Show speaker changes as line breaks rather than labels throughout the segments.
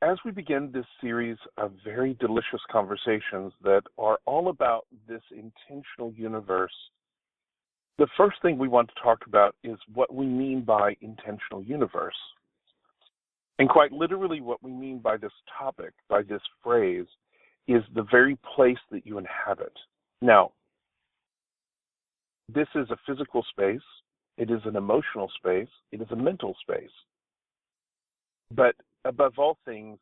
as we begin this series of very delicious conversations that are all about this intentional universe, the first thing we want to talk about is what we mean by intentional universe. And quite literally what we mean by this topic, by this phrase, is the very place that you inhabit. Now, this is a physical space, it is an emotional space, it is a mental space. But above all things,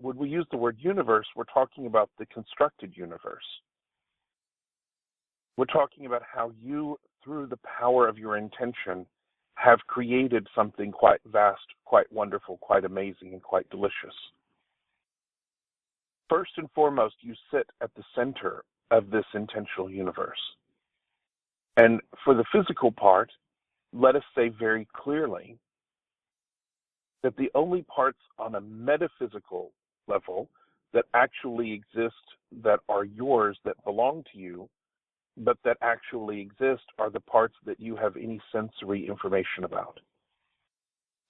when we use the word universe, we're talking about the constructed universe. We're talking about how you, through the power of your intention, have created something quite vast, quite wonderful, quite amazing, and quite delicious. First and foremost, you sit at the center of this intentional universe. And for the physical part, let us say very clearly that the only parts on a metaphysical level that actually exist, that are yours, that belong to you, but that actually exist are the parts that you have any sensory information about.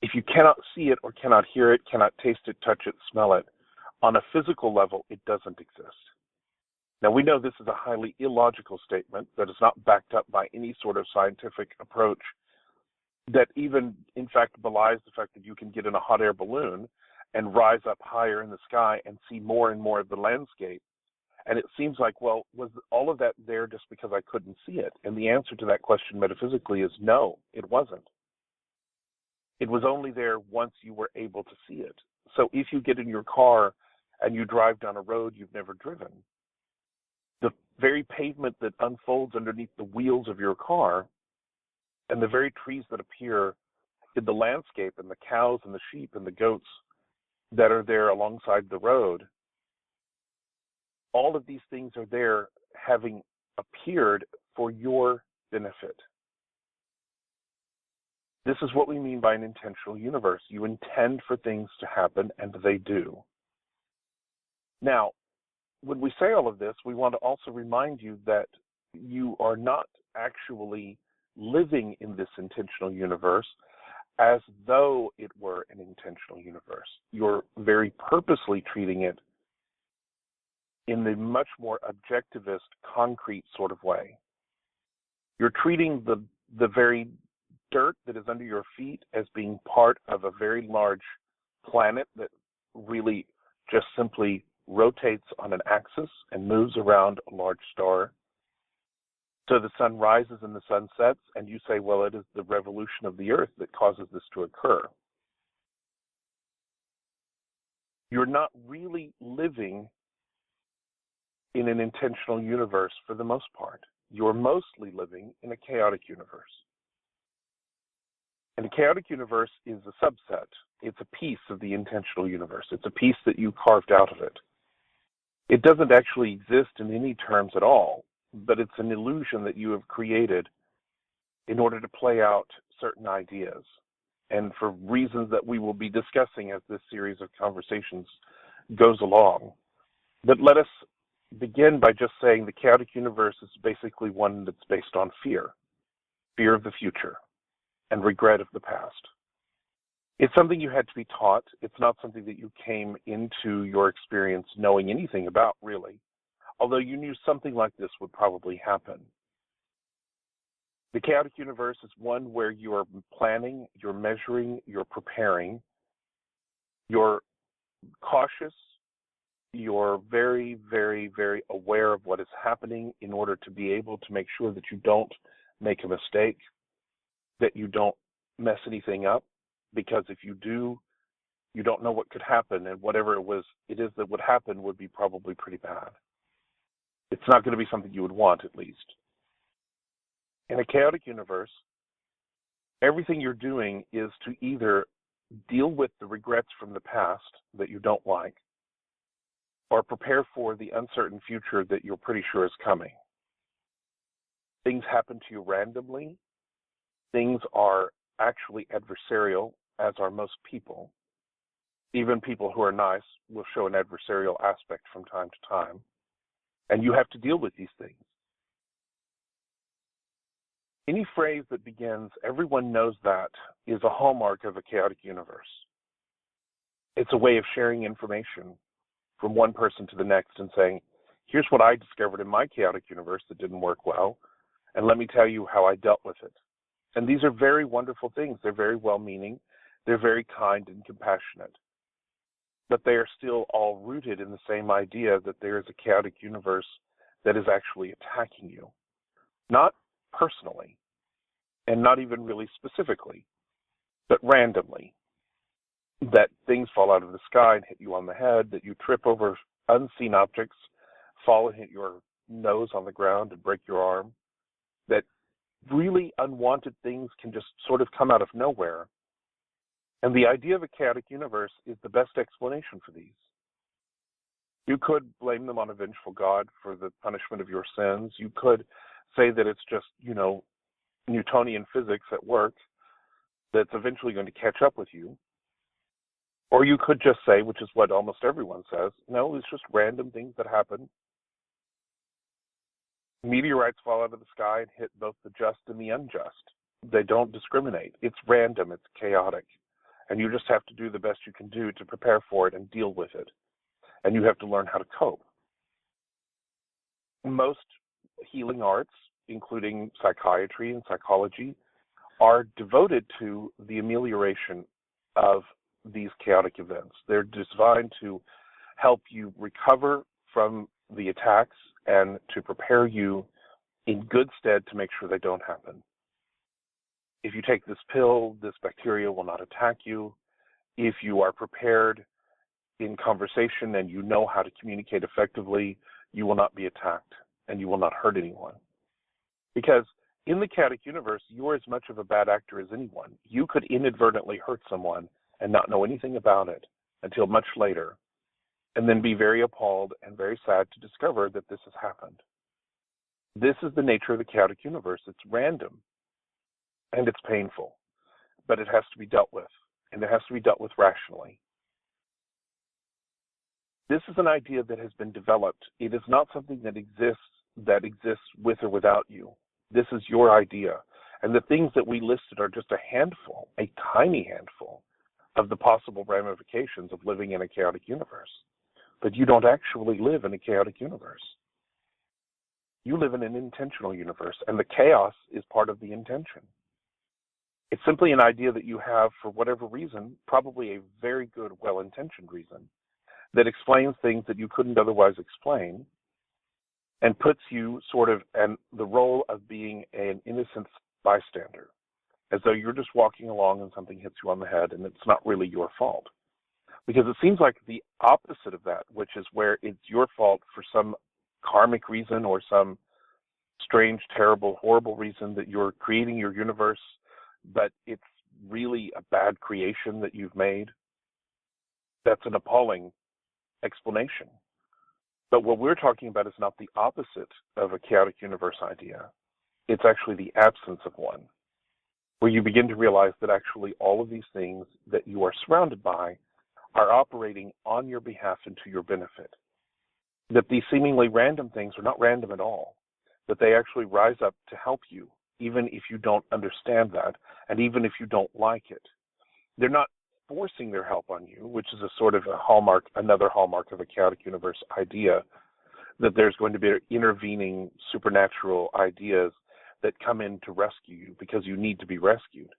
If you cannot see it or cannot hear it, cannot taste it, touch it, smell it, on a physical level, it doesn't exist. Now, we know this is a highly illogical statement that is not backed up by any sort of scientific approach that even, in fact, belies the fact that you can get in a hot air balloon and rise up higher in the sky and see more and more of the landscape. And it seems like, well, was all of that there just because I couldn't see it? And the answer to that question metaphysically is no, it wasn't. It was only there once you were able to see it. So if you get in your car and you drive down a road you've never driven, the very pavement that unfolds underneath the wheels of your car and the very trees that appear in the landscape and the cows and the sheep and the goats that are there alongside the road, all of these things are there having appeared for your benefit. This is what we mean by an intentional universe. You intend for things to happen, and they do. Now, when we say all of this, we want to also remind you that you are not actually living in this intentional universe as though it were an intentional universe. You're very purposely treating it in the much more objectivist, concrete sort of way. You're treating the very dirt that is under your feet as being part of a very large planet that really just simply rotates on an axis and moves around a large star. So the sun rises and the sun sets, and you say, well, it is the revolution of the earth that causes this to occur. You're not really living in an intentional universe for the most part. You're mostly living in a chaotic universe. And a chaotic universe is a subset. It's a piece of the intentional universe. It's a piece that you carved out of it. It doesn't actually exist in any terms at all, but it's an illusion that you have created in order to play out certain ideas. And for reasons that we will be discussing as this series of conversations goes along. But let us begin by just saying the chaotic universe is basically one that's based on fear of the future, and regret of the past. It's something you had to be taught. It's not something that you came into your experience knowing anything about, really, although you knew something like this would probably happen. The chaotic universe is one where you're planning, you're measuring, you're preparing, you're cautious, you're very, very, very aware of what is happening in order to be able to make sure that you don't make a mistake, that you don't mess anything up, because if you do, you don't know what could happen, and whatever it is that would happen would be probably pretty bad. It's not going to be something you would want, at least. In a chaotic universe, everything you're doing is to either deal with the regrets from the past that you don't like, or prepare for the uncertain future that you're pretty sure is coming. Things happen to you randomly. Things are actually adversarial, as are most people. Even people who are nice will show an adversarial aspect from time to time. And you have to deal with these things. Any phrase that begins, everyone knows that, is a hallmark of a chaotic universe. It It's a way of sharing information from one person to the next and saying, here's what I discovered in my chaotic universe that didn't work well, and let me tell you how I dealt with it. And these are very wonderful things. They're very well-meaning. They're very kind and compassionate. But they are still all rooted in the same idea that there is a chaotic universe that is actually attacking you. Not personally, and not even really specifically, but randomly. That things fall out of the sky and hit you on the head, that you trip over unseen objects, fall and hit your nose on the ground and break your arm, that really unwanted things can just sort of come out of nowhere. And the idea of a chaotic universe is the best explanation for these. You could blame them on a vengeful God for the punishment of your sins. You could say that it's just, Newtonian physics at work that's eventually going to catch up with you. Or you could just say, which is what almost everyone says, no, it's just random things that happen. Meteorites fall out of the sky and hit both the just and the unjust. They don't discriminate. It's random. It's chaotic. And you just have to do the best you can do to prepare for it and deal with it. And you have to learn how to cope. Most healing arts, including psychiatry and psychology, are devoted to the amelioration of these chaotic events. They're designed to help you recover from the attacks and to prepare you in good stead to make sure they don't happen. If you take this pill, this bacteria will not attack you. If you are prepared in conversation and you know how to communicate effectively, you will not be attacked and you will not hurt anyone. Because in the chaotic universe, you are as much of a bad actor as anyone. You could inadvertently hurt someone and not know anything about it until much later, and then be very appalled and very sad to discover that this has happened. This is the nature of the chaotic universe. It's random, and it's painful, but it has to be dealt with, and it has to be dealt with rationally. This is an idea that has been developed. It is not something that exists with or without you. This is your idea, and the things that we listed are just a handful, a tiny handful, of the possible ramifications of living in a chaotic universe. But you don't actually live in a chaotic universe. You live in an intentional universe, and the chaos is part of the intention. It's simply an idea that you have for whatever reason, probably a very good, well-intentioned reason, that explains things that you couldn't otherwise explain, and puts you sort of in the role of being an innocent bystander, as though you're just walking along and something hits you on the head and it's not really your fault. Because it seems like the opposite of that, which is where it's your fault for some karmic reason or some strange, terrible, horrible reason that you're creating your universe, but it's really a bad creation that you've made. That's an appalling explanation. But what we're talking about is not the opposite of a chaotic universe idea. It's actually the absence of one, where you begin to realize that actually all of these things that you are surrounded by are operating on your behalf and to your benefit. That these seemingly random things are not random at all, that they actually rise up to help you, even if you don't understand that, and even if you don't like it. They're not forcing their help on you, which is a sort of another hallmark of a chaotic universe idea, that there's going to be intervening supernatural ideas that come in to rescue you because you need to be rescued.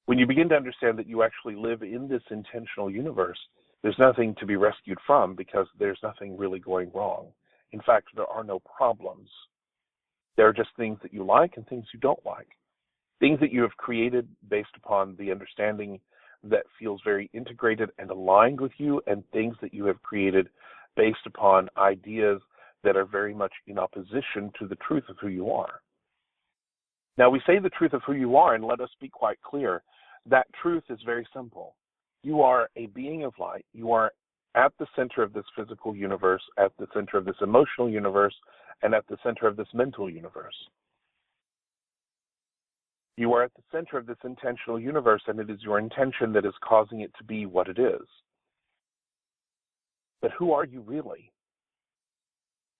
When you begin to understand that you actually live in this intentional universe, there's nothing to be rescued from because there's nothing really going wrong. In fact, there are no problems. There are just things that you like and things you don't like. Things that you have created based upon the understanding that feels very integrated and aligned with you, and things that you have created based upon ideas that are very much in opposition to the truth of who you are. Now, we say the truth of who you are, and let us be quite clear. That truth is very simple. You are a being of light. You are at the center of this physical universe, at the center of this emotional universe, and at the center of this mental universe. You are at the center of this intentional universe, and it is your intention that is causing it to be what it is. But who are you really?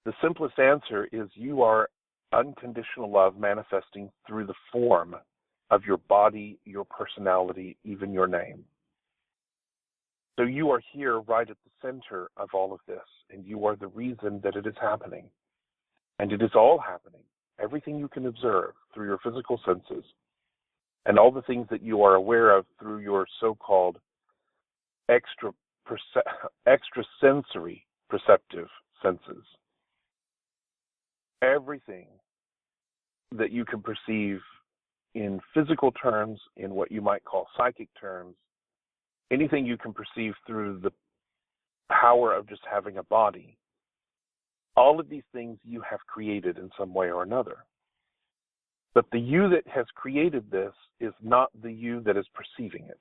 The simplest answer is you are unconditional love manifesting through the form of your body, your personality, even your name. So you are here right at the center of all of this, and you are the reason that it is happening. And it is all happening. Everything you can observe through your physical senses, and all the things that you are aware of through your so-called extrasensory perceptive senses. Everything that you can perceive in physical terms, in what you might call psychic terms, anything you can perceive through the power of just having a body, all of these things you have created in some way or another. But the you that has created this is not the you that is perceiving it.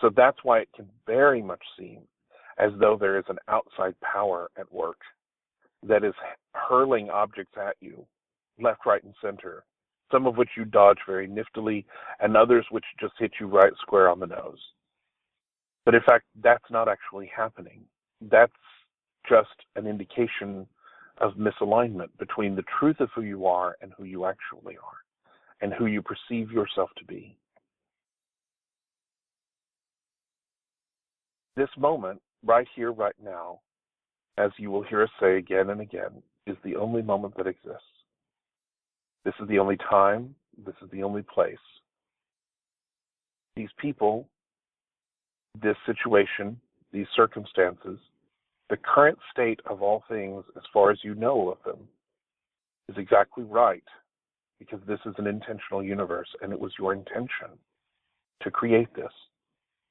So that's why it can very much seem as though there is an outside power at work that is hurling objects at you, left, right, and center, some of which you dodge very niftily, and others which just hit you right square on the nose. But in fact, that's not actually happening. That's just an indication of misalignment between the truth of who you are and who you actually are, and who you perceive yourself to be. This moment, right here, right now, as you will hear us say again and again, is the only moment that exists. This is the only time. This is the only place. These people, this situation, these circumstances, the current state of all things as far as you know of them is exactly right, because this is an intentional universe, and it was your intention to create this.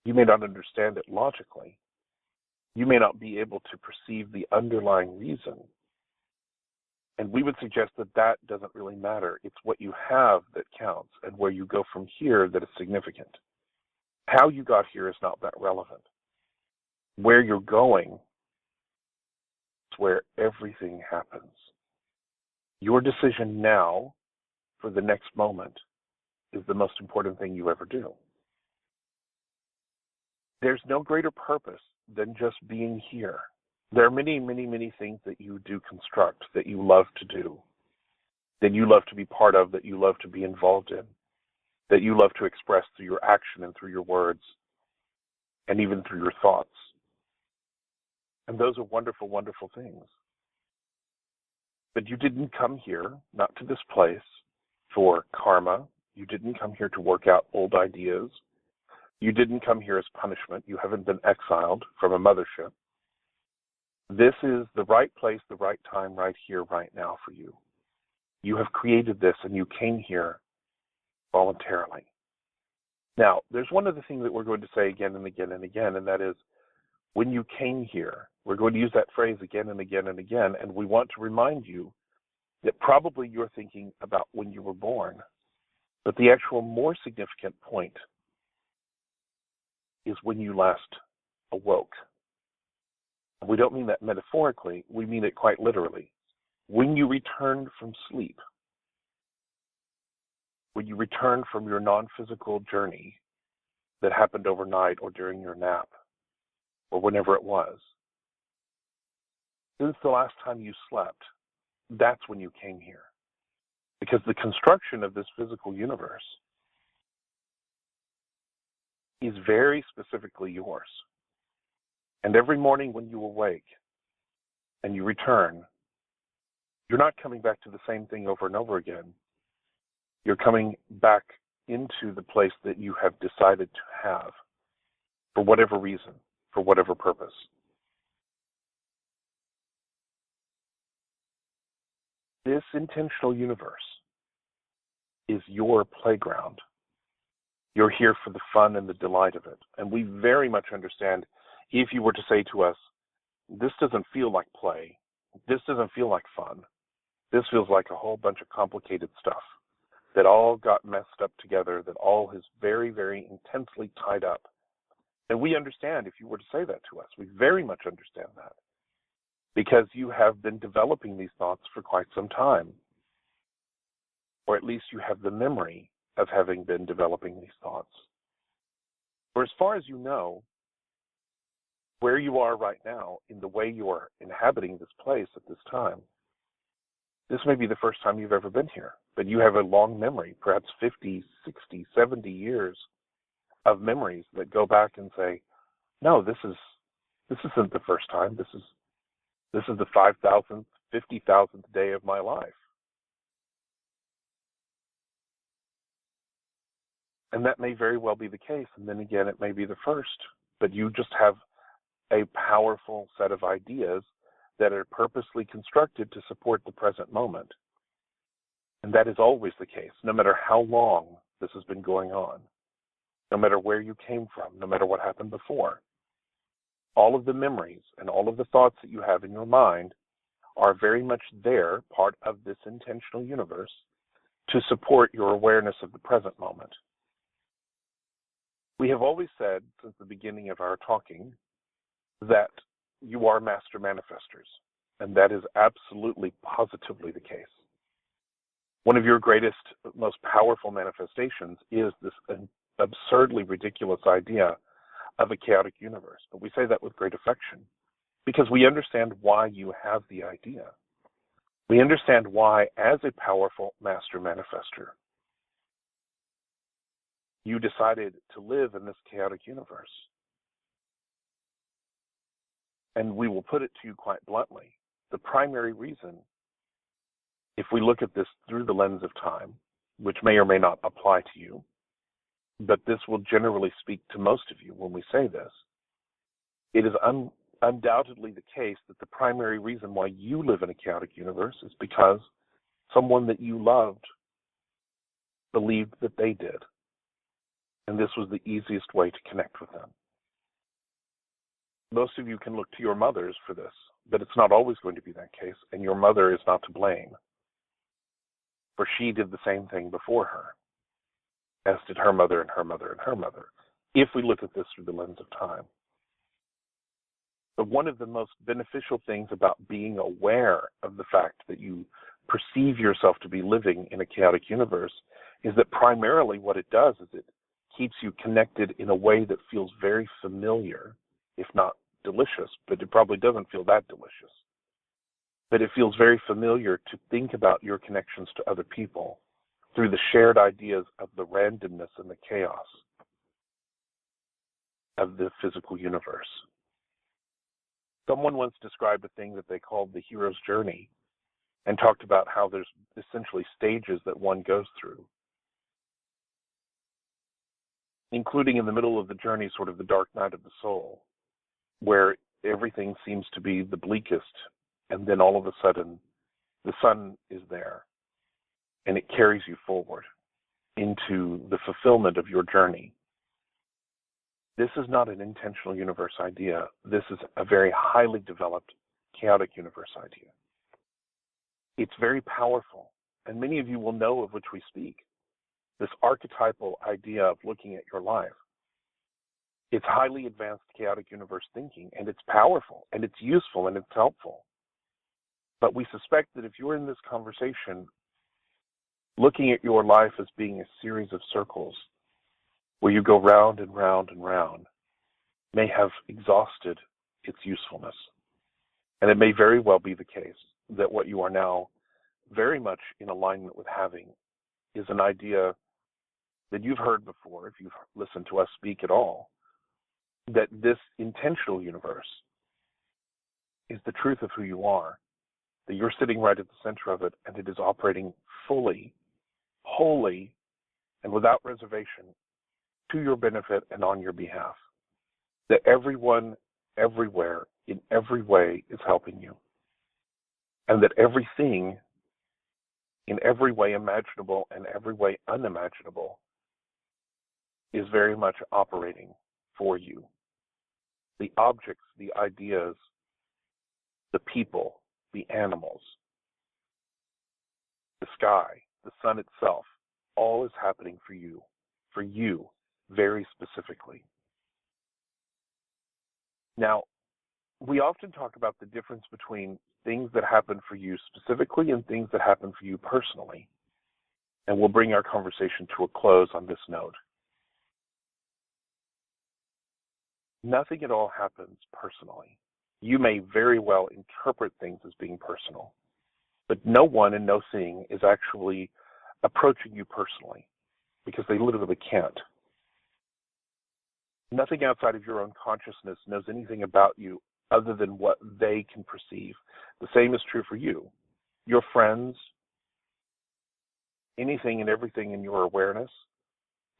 You may not understand it logically. You may not be able to perceive the underlying reason. And we would suggest that that doesn't really matter. It's what you have that counts, and where you go from here that is significant. How you got here is not that relevant. Where you're going is where everything happens. Your decision now for the next moment is the most important thing you ever do. There's no greater purpose than just being here. There are many, many, many things that you do construct, that you love to do, that you love to be part of, that you love to be involved in, that you love to express through your action and through your words, and even through your thoughts. And those are wonderful, wonderful things. But you didn't come here, not to this place, for karma. You didn't come here to work out old ideas. You didn't come here as punishment. You haven't been exiled from a mothership. This is the right place, the right time, right here, right now for you. You have created this, and you came here voluntarily. Now, there's one other thing that we're going to say again and again and again, and that is, when you came here, we're going to use that phrase again and again and again, and we want to remind you that probably you're thinking about when you were born. But the actual more significant point is when you last awoke. We don't mean that metaphorically, we mean it quite literally. When you returned from sleep, when you returned from your non-physical journey that happened overnight or during your nap, or whenever it was, since the last time you slept, that's when you came here. Because the construction of this physical universe is very specifically yours. And every morning when you awake and you return, you're not coming back to the same thing over and over again. You're coming back into the place that you have decided to have for whatever reason, for whatever purpose. This intentional universe is your playground. You're here for the fun and the delight of it. And we very much understand if you were to say to us, this doesn't feel like play, this doesn't feel like fun, this feels like a whole bunch of complicated stuff that all got messed up together, that all is very, very intensely tied up. And we understand if you were to say that to us. We very much understand that, because you have been developing these thoughts for quite some time, or at least you have the memory of having been developing these thoughts. For as far as you know, where you are right now, in the way you are inhabiting this place at this time, this may be the first time you've ever been here, but you have a long memory, perhaps 50, 60, 70 years of memories that go back and say, no, this is This isn't the first time. This is the 5,000th, 50,000th day of my life. And that may very well be the case. And then again, it may be the first. But you just have a powerful set of ideas that are purposely constructed to support the present moment. And that is always the case, no matter how long this has been going on, no matter where you came from, no matter what happened before. All of the memories and all of the thoughts that you have in your mind are very much there, part of this intentional universe, to support your awareness of the present moment. We have always said, since the beginning of our talking, that you are master manifestors, and that is absolutely, positively the case. One of your greatest, most powerful manifestations is this absurdly ridiculous idea of a chaotic universe. But we say that with great affection because we understand why you have the idea. We understand why, as a powerful master manifester, you decided to live in this chaotic universe. And we will put it to you quite bluntly. The primary reason, if we look at this through the lens of time, which may or may not apply to you, but this will generally speak to most of you when we say this, it is undoubtedly the case that the primary reason why you live in a chaotic universe is because someone that you loved believed that they did. And this was the easiest way to connect with them. Most of you can look to your mothers for this, but it's not always going to be that case, and your mother is not to blame, for she did the same thing before her, as did her mother and her mother and her mother, if we look at this through the lens of time. But one of the most beneficial things about being aware of the fact that you perceive yourself to be living in a chaotic universe is that primarily what it does is it keeps you connected in a way that feels very familiar, if not delicious, but it probably doesn't feel that delicious. But it feels very familiar to think about your connections to other people through the shared ideas of the randomness and the chaos of the physical universe. Someone once described a thing that they called the hero's journey and talked about how there's essentially stages that one goes through, including in the middle of the journey, sort of the dark night of the soul, where everything seems to be the bleakest, and then all of a sudden the sun is there, and it carries you forward into the fulfillment of your journey. This is not an intentional universe idea. This is a very highly developed, chaotic universe idea. It's very powerful, and many of you will know of which we speak. This archetypal idea of looking at your life. It's highly advanced chaotic universe thinking, and it's powerful, and it's useful, and it's helpful. But we suspect that if you're in this conversation looking at your life as being a series of circles where you go round and round and round, may have exhausted its usefulness. And it may very well be the case that what you are now very much in alignment with having is an idea that you've heard before, if you've listened to us speak at all, that this intentional universe is the truth of who you are, that you're sitting right at the center of it, and it is operating fully, wholly, and without reservation to your benefit and on your behalf. That everyone, everywhere, in every way is helping you. And that everything, in every way imaginable and every way unimaginable, is very much operating for you. The objects, the ideas, the people, the animals, the sky, the sun itself, all is happening for you very specifically. Now, we often talk about the difference between things that happen for you specifically and things that happen for you personally. And we'll bring our conversation to a close on this note. Nothing at all happens personally. You may very well interpret things as being personal, but no one and no thing is actually approaching you personally because they literally can't. Nothing outside of your own consciousness knows anything about you other than what they can perceive. The same is true for you. Your friends, anything and everything in your awareness,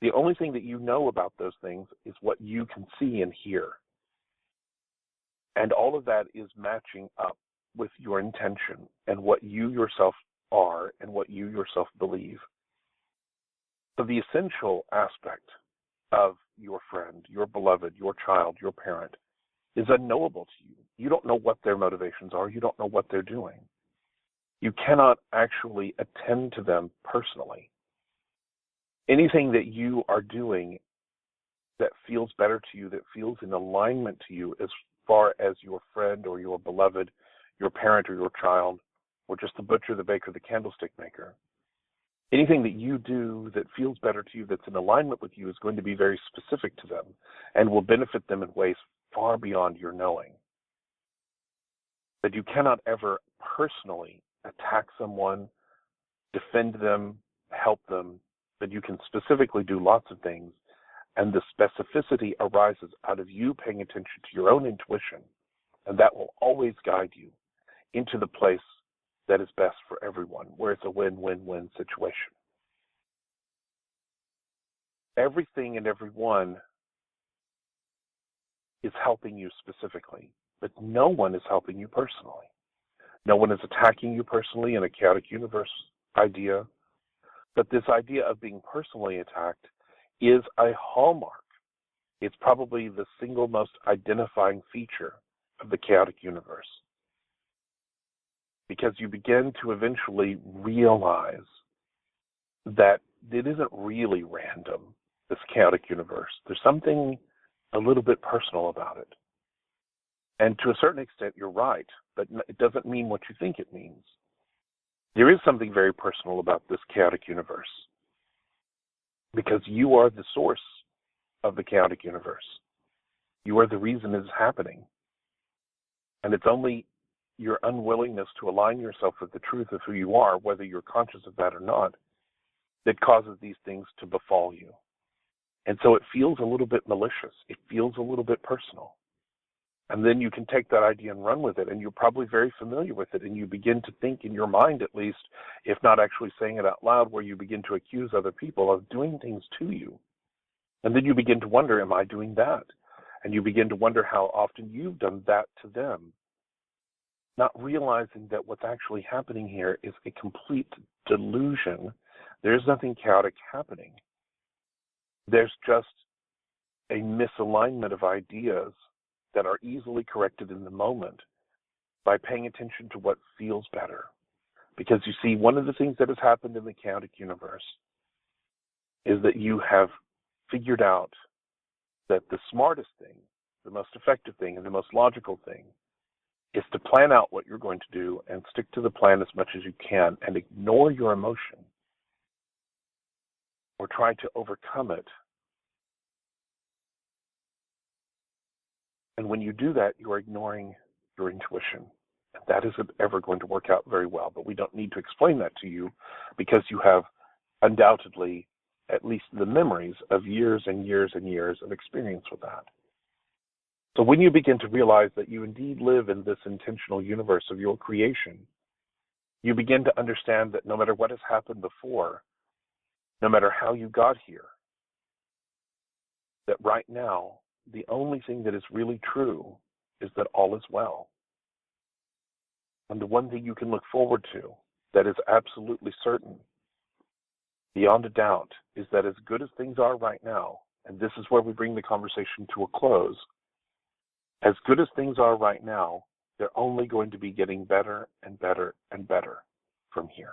the only thing that you know about those things is what you can see and hear. And all of that is matching up with your intention and what you yourself are and what you yourself believe. So the essential aspect of your friend, your beloved, your child, your parent is unknowable to you. You don't know what their motivations are. You don't know what they're doing. You cannot actually attend to them personally. Anything that you are doing that feels better to you, that feels in alignment to you as far as your friend or your beloved, your parent or your child, or just the butcher, the baker, the candlestick maker, anything that you do that feels better to you, that's in alignment with you, is going to be very specific to them and will benefit them in ways far beyond your knowing. That you cannot ever personally attack someone, defend them, help them, but you can specifically do lots of things, and the specificity arises out of you paying attention to your own intuition, and that will always guide you into the place that is best for everyone, where it's a win-win-win situation. Everything and everyone is helping you specifically, but no one is helping you personally. No one is attacking you personally in a chaotic universe idea, but this idea of being personally attacked is a hallmark. It's probably the single most identifying feature of the chaotic universe, because you begin to eventually realize that it isn't really random, this chaotic universe. There's something a little bit personal about it. And to a certain extent, you're right, but it doesn't mean what you think it means. There is something very personal about this chaotic universe, because you are the source of the chaotic universe. You are the reason it's happening. And it's only your unwillingness to align yourself with the truth of who you are, whether you're conscious of that or not, that causes these things to befall you. And so it feels a little bit malicious. It feels a little bit personal. And then you can take that idea and run with it, and you're probably very familiar with it, and you begin to think in your mind, at least, if not actually saying it out loud, where you begin to accuse other people of doing things to you. And then you begin to wonder, am I doing that? And you begin to wonder how often you've done that to them, not realizing that what's actually happening here is a complete delusion. There's nothing chaotic happening. There's just a misalignment of ideas that are easily corrected in the moment by paying attention to what feels better. Because you see, one of the things that has happened in the chaotic universe is that you have figured out that the smartest thing, the most effective thing, and the most logical thing is to plan out what you're going to do and stick to the plan as much as you can and ignore your emotion or try to overcome it. And when you do that, you're ignoring your intuition. And that isn't ever going to work out very well. But we don't need to explain that to you, because you have undoubtedly at least the memories of years and years and years of experience with that. So when you begin to realize that you indeed live in this intentional universe of your creation, you begin to understand that no matter what has happened before, no matter how you got here, that right now, the only thing that is really true is that all is well. And the one thing you can look forward to that is absolutely certain, beyond a doubt, is that as good as things are right now, and this is where we bring the conversation to a close, as good as things are right now, they're only going to be getting better and better and better from here.